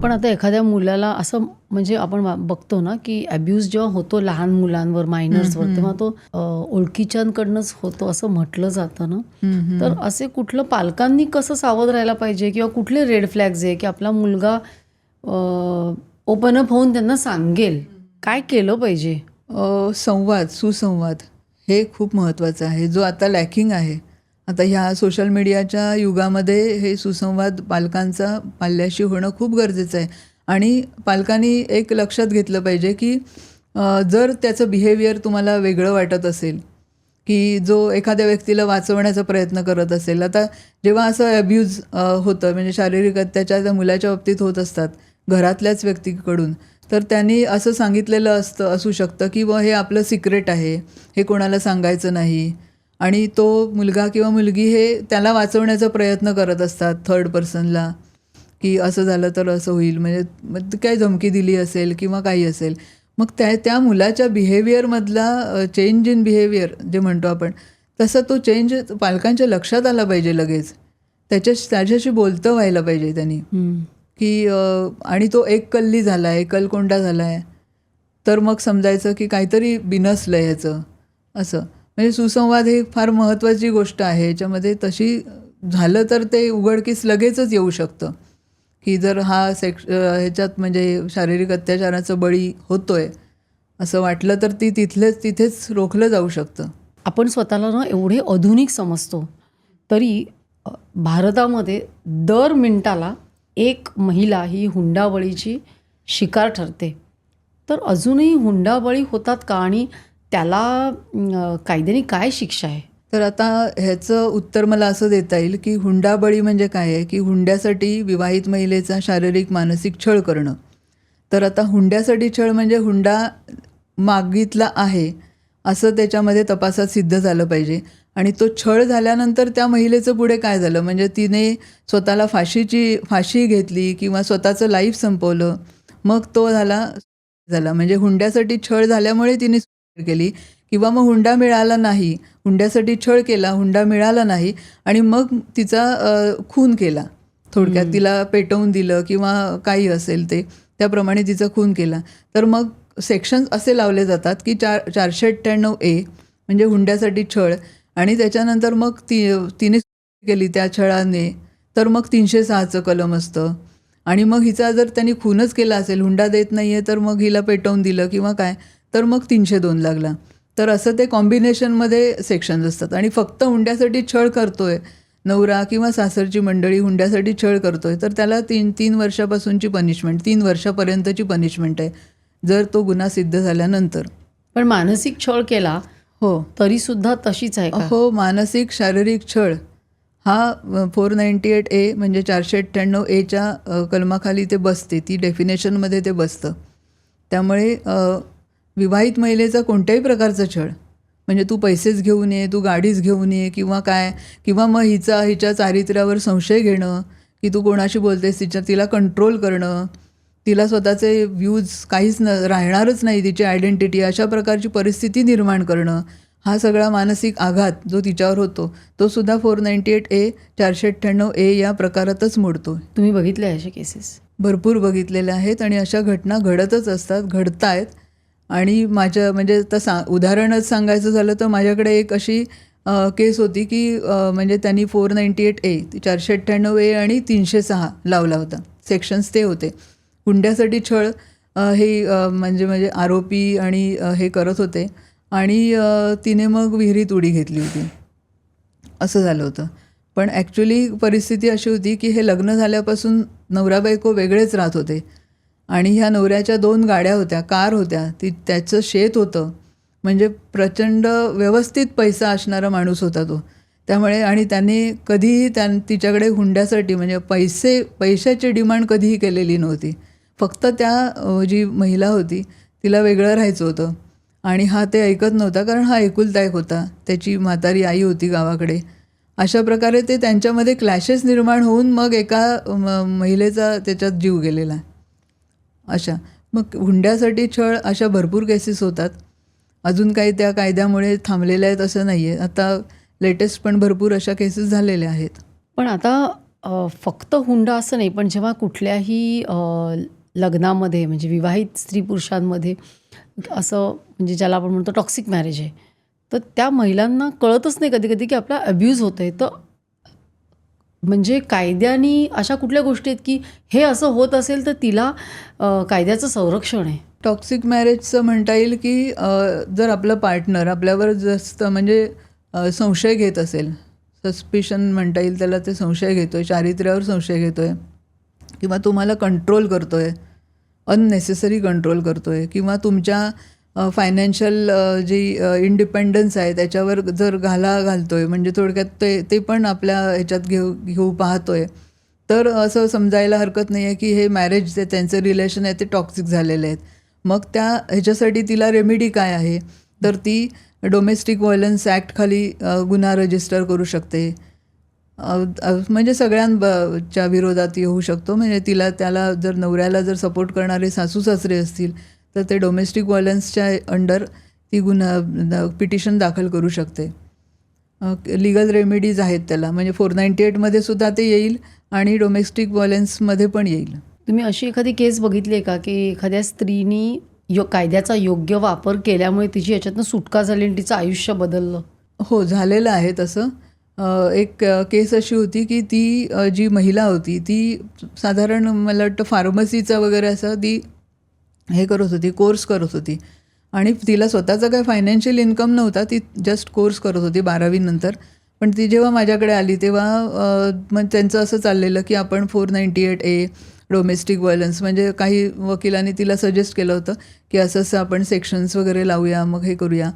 पण आता एखाद्या मुलाला असं म्हणजे आपण बघतो ना, की अब्यूज जेव्हा होतो लहान मुलांवर, मायनर्सवर, तेव्हा तो ओळखीच्यांकडनंच होतो असं म्हटलं जातं ना. तर असे कुठलं पालकांनी कसं सावध राहायला पाहिजे किंवा कुठले रेड फ्लॅग्स आहे की आपला मुलगा ओपन अप होऊन त्यांना सांगेल, काय केलं पाहिजे? संवाद, सुसंवाद हे खूप महत्त्वाचं आहे, जो आता लॅकिंग आहे. आता ह्या सोशल मीडियाच्या युगामध्ये हे सुसंवाद पालकांचा पाल्याशी होणं खूप गरजेचं आहे. आणि पालकांनी एक लक्षात घेतलं पाहिजे की जर त्याचं बिहेवियर तुम्हाला वेगळं वाटत असेल, की जो एखाद्या व्यक्तीला वाचवण्याचा प्रयत्न करत असेल. आता जेव्हा असं अब्यूज होतं, म्हणजे शारीरिक अत्याचार त्या मुलाच्या बाबतीत होत असतात घरातल्याच व्यक्तीकडून, तर त्यांनी असं सांगितलेलं असू शकतं की हे आपलं सिक्रेट आहे, हे कोणाला सांगायचं नाही. आणि तो मुलगा किंवा मुलगी हे त्याला वाचवण्याचा प्रयत्न करत असतात थर्ड पर्सनला, की असं झालं तर असं होईल, म्हणजे काय धमकी दिली असेल किंवा काही असेल. मग त्या मुलाच्या बिहेवियरमधला चेंज इन बिहेवियर जे म्हणतो आपण, तसा तो चेंज पालकांच्या लक्षात आला पाहिजे लगेच. त्याच्याशी बोलतं व्हायला पाहिजे त्यांनी, की आणि तो एककल्ली झाला आहे, एकलकोंडा झाला आहे, तर मग समजायचं की काहीतरी बिनसलं आहे ह्याचं असं. म्हणजे सुसंवाद ही फार महत्त्वाची गोष्ट आहे. याच्यामध्ये तशी झालं तर ते उघडकीस लगेचच येऊ शकतं, की जर हा ह्याच्यात म्हणजे शारीरिक अत्याचाराचं बळी होतोय असं वाटलं तर तिथेच रोखलं जाऊ शकतं. आपण स्वतःला ना एवढे आधुनिक समजतो, तरी भारतामध्ये दर मिनिटाला एक महिला ही हुंडाबळीची शिकार ठरते. तर अजूनही हुंडाबळी होतात का, आणि त्याला कायद्याने काय शिक्षा आहे? तर आता ह्याचं उत्तर मला असं देता येईल की हुंडाबळी म्हणजे काय आहे, की हुंड्यासाठी विवाहित महिलेचा शारीरिक मानसिक छळ करणं. तर आता हुंड्यासाठी छळ म्हणजे हुंडा मागितला आहे असं त्याच्यामध्ये तपासात सिद्ध झालं पाहिजे. आणि तो छळ झाल्यानंतर त्या महिलेचं पुढे काय झालं, म्हणजे तिने स्वतःला फाशी घेतली किंवा स्वतःचं लाईफ संपवलं, मग तो झाला म्हणजे हुंड्यासाठी छळ झाल्यामुळे तिने सुसाईड केली. किंवा मग हुंडा मिळाला नाही, हुंड्यासाठी छळ केला, हुंडा मिळाला नाही आणि मग तिचा खून केला. थोडक्यात तिला पेटवून दिलं किंवा काही असेल ते, त्याप्रमाणे तिचा खून केला. तर मग सेक्शन्स असे लावले जातात की 498A म्हणजे हुंड्यासाठी छळ, आणि त्याच्यानंतर मग तिने केली त्या छळाने, तर मग 306चं कलम असतं. आणि मग हिचा जर त्यांनी खूनच केला असेल, हुंडा देत नाही आहे, तर मग हिला पेटवून दिलं किंवा काय, तर मग 302 लागला. तर असं ते कॉम्बिनेशनमध्ये सेक्शन्स असतात. आणि फक्त हुंड्यासाठी छळ करतोय नवरा किंवा सासरची मंडळी, हुंड्यासाठी छळ करतोय, तर त्याला 3 वर्षापासूनची पनिशमेंट, 3 वर्षापर्यंतची पनिशमेंट आहे जर तो गुन्हा सिद्ध झाल्यानंतर. पण मानसिक छळ केला हो, तरी सुद्धा तशीच आहे का? हो, मानसिक शारीरिक छळ हा 498A म्हणजे 498Aच्या कलमाखाली ते बसते, ती डेफिनेशनमध्ये ते बसतं. त्यामुळे विवाहित महिलेचा कोणत्याही प्रकारचा छळ, म्हणजे तू पैसेच घेऊन ये, तू गाडीच घेऊन ये किंवा काय, किंवा मग हिच्या चारित्र्यावर संशय घेणं, की तू कोणाशी बोलतेस, तिला कंट्रोल करणं, तिला स्वतःचे व्ह्यूज काहीच राहणारच नाही, तिची आयडेंटिटी, अशा प्रकारची परिस्थिती निर्माण करणं, हा सगळा मानसिक आघात जो तिच्यावर होतो, तो सुद्धा 498A 498A या प्रकारातच मोडतो. तुम्ही बघितले असे केसेस? भरपूर बघितलेल्या आहेत आणि अशा घटना घडतच असतात, घडतायत. आणि म्हणजे उदाहरणच सांगायचं झालं तर माझ्याकडे एक अशी केस होती की म्हणजे त्यांनी 498A 498A आणि 306 लावला होता. सेक्शन्स ते होते. हुंड्यासाठी छळ हे म्हणजे आरोपी आणि हे करत होते, आणि तिने मग विहिरीत उडी घेतली होती, असं झालं होतं. पण ॲक्च्युली परिस्थिती अशी होती की हे लग्न झाल्यापासून नवरा बायको वेगळेच राहत होते, आणि ह्या नवऱ्याच्या 2 गाड्या होत्या, कार होत्या, त्याचं शेत होतं, म्हणजे प्रचंड व्यवस्थित पैसा असणारा माणूस होता तो. त्यामुळे आणि त्याने कधीही तिच्याकडे हुंड्यासाठी म्हणजे पैशाची डिमांड कधीही केलेली नव्हती. फक्त त्या जी महिला होती तिला वेगळं राहायचं होतं, आणि हा ते ऐकत नव्हता, कारण हा एकुलता एक होता, त्याची म्हातारी आई होती गावाकडे. अशा प्रकारे ते त्यांच्यामध्ये क्लॅशेस निर्माण होऊन मग एका महिलेचा त्याच्यात जीव गेलेला. अशा मग हुंड्यासाठी छळ अशा भरपूर केसेस होतात. अजून काही त्या कायद्यामुळे थांबलेल्या आहेत असं नाही आहे. आता लेटेस्ट पण भरपूर अशा केसेस झालेल्या आहेत. पण आता फक्त हुंडा असं नाही, पण जेव्हा कुठल्याही लग्नामध्ये म्हणजे विवाहित स्त्री पुरुषांमध्ये असं म्हणजे ज्याला आपण म्हणतो टॉक्सिक मॅरेज आहे, तर त्या महिलांना कळतच नाही कधी-कधी की आपला अब्यूज होतंय. तर म्हणजे कायद्याने अशा कुठल्या गोष्टी आहेत की हे असं होत असेल तर तिला कायद्याचं संरक्षण आहे? टॉक्सिक मॅरेजचं म्हणता येईल की जर आपलं पार्टनर आपल्यावर जास्त म्हणजे संशय घेत असेल, सस्पिशन म्हणता येईल त्याला, ते संशय घेतोय, चारित्र्यावर संशय घेतोय किंवा तुम्हाला कंट्रोल करतोय, अननेसेसरी कंट्रोल करतोय किंवा तुमच्या फायनान्शियल जी इंडिपेंडन्स आहे त्याच्यावर जर घाला घालतोय, म्हणजे थोडक्यात ते पण आपल्या ह्याच्यात घेऊ पाहतोय, तर असं समजायला हरकत नाही आहे की हे मॅरेज जे त्यांचं रिलेशन आहे ते टॉक्सिक झालेले आहेत. मग त्या ह्याच्यासाठी तिला रेमेडी काय आहे, तर ती डोमेस्टिक व्हायलन्स ॲक्टखाली गुन्हा रजिस्टर करू शकते. म्हणजे सगळ्यांच्या विरोधात येऊ शकतो. म्हणजे त्याला जर नवऱ्याला जर सपोर्ट करणारे सासू सासरे असतील तर ते डोमेस्टिक व्हायलन्सच्या अंडर ती पिटिशन दाखल करू शकते. लिगल रेमेडीज आहेत त्याला, म्हणजे 498मध्ये सुद्धा ते येईल आणि डोमेस्टिक व्हायलन्समध्ये पण येईल. तुम्ही अशी एखादी केस बघितली आहे का की एखाद्या स्त्रीनी कायद्याचा योग्य वापर केल्यामुळे तिची याच्यातनं सुटका झाली आणि तिचं आयुष्य बदललं? हो, झालेलं आहे तसं. एक केस अशी होती की ती जी महिला होती ती साधारण मला वाटतं फार्मसीचा वगैरे असं ती हे करत होती, कोर्स करत होती आणि तिला स्वतःचा काही फायनान्शियल इन्कम नव्हता. ती जस्ट कोर्स करत होती 12वी नंतर. पण ती जेव्हा माझ्याकडे आली तेव्हा मग त्यांचं असं चाललेलं की आपण 498A डोमेस्टिक व्हायलन्स, म्हणजे काही वकिलांनी तिला सजेस्ट केलं होतं की असं आपण सेक्शन्स वगैरे लावूया, मग हे करूया.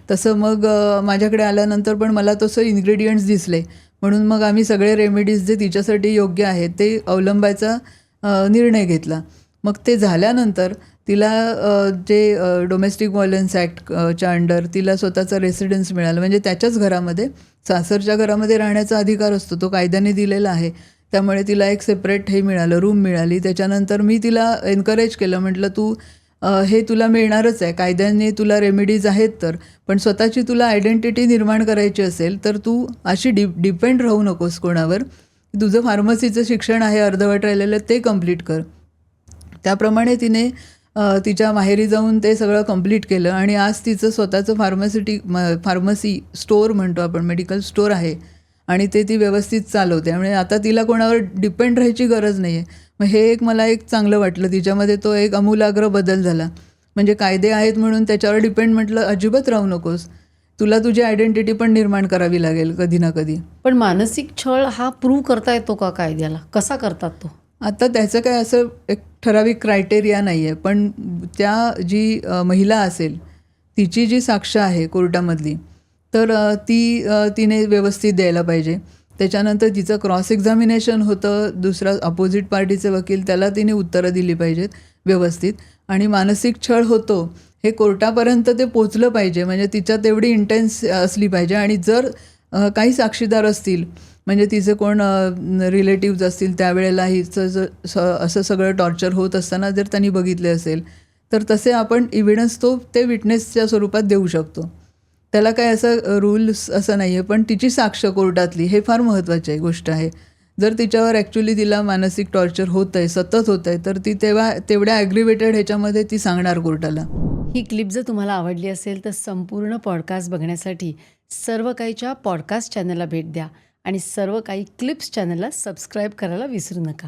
तसं मग माझ्याकडे आल्यानंतर पण मला तसं इन्ग्रेडियंट्स दिसले, म्हणून मग आम्ही सगळे रेमेडीज जे तिच्यासाठी योग्य आहेत ते अवलंबायचा निर्णय घेतला. मग ते झाल्यानंतर तिला जे डोमेस्टिक व्हायलन्स ॲक्टच्या अंडर तिला स्वतःचा रेसिडेन्स मिळाला, म्हणजे त्याच्याच घरामध्ये, सासरच्या घरामध्ये राहण्याचा अधिकार असतो, तो कायद्याने दिलेला आहे. त्यामुळे तिला एक सेपरेट हे मिळालं, रूम मिळाली. त्याच्यानंतर मी तिला एन्करेज केलं, म्हटलं तू हे तुला मिळणारच आहे, कायद्याने तुला रेमेडीज आहेत तर, पण स्वतःची तुला आयडेंटिटी निर्माण करायची असेल तर तू अशी डिपेंड राहू नकोस कोणावर. तुझं फार्मसीचं शिक्षण आहे अर्धवट राहिलेलं, ते कंप्लीट कर. त्याप्रमाणे तिने तिच्या माहेरी जाऊन ते सगळं कंप्लीट केलं आणि आज तिचं स्वतःचं फार्मसी स्टोअर म्हणतो आपण, मेडिकल स्टोअर आहे आणि ती व्यवस्थित चालवते. म्हणजे आता तिला कोणावर डिपेंड राहायची गरज नाही आहे. मग हे एक मला एक चांगलं वाटलं, तिच्यामध्ये तो एक आमूलाग्र बदल झाला. म्हणजे कायदे आहेत म्हणून त्याच्यावर डिपेंड म्हटलं अजिबात राहू नकोस, तुला तुझी आयडेंटिटी पण निर्माण करावी लागेल कधी ना कधी. पण मानसिक छळ हा प्रूव्ह करता येतो का कायद्याला? कसा करतात तो? आता त्याचं काय असं एक ठराविक क्रायटेरिया नाही आहे, पण त्या जी महिला असेल तिची जी साक्ष आहे कोर्टामधली, तर तिने व्यवस्थित द्यायला पाहिजे. त्याच्यानंतर तिचं क्रॉस एक्झामिनेशन होतं, दुसरा अपोजिट पार्टीचे वकील, त्याला तिने उत्तरं दिली पाहिजेत व्यवस्थित. आणि मानसिक छळ होतो हे कोर्टापर्यंत ते पोचलं पाहिजे, म्हणजे तिच्यात एवढी इंटेन्स असली पाहिजे. आणि जर काही साक्षीदार असतील, म्हणजे तिचे कोण रिलेटिव्ज असतील, त्यावेळेला हिचं असं सगळं टॉर्चर होत असताना जर त्यांनी बघितले असेल तर तसे आपण इव्हिडन्स ते विटनेसच्या स्वरूपात देऊ शकतो. त्याला काय असं रूल्स असं नाही आहे, पण तिची साक्ष कोर्टातली हे फार महत्त्वाची गोष्ट आहे. जर तिच्यावर ॲक्च्युली तिला मानसिक टॉर्चर होत आहे, सतत होत आहे, तर ती तेवढ्या ॲग्रिवेटेड ह्याच्यामध्ये ती सांगणार कोर्टाला. ही क्लिप जर तुम्हाला आवडली असेल तर संपूर्ण पॉडकास्ट बघण्यासाठी सर्व काहीच्या पॉडकास्ट चॅनलला भेट द्या आणि सर्व काही क्लिप्स चॅनलला सबस्क्राईब करायला विसरू नका.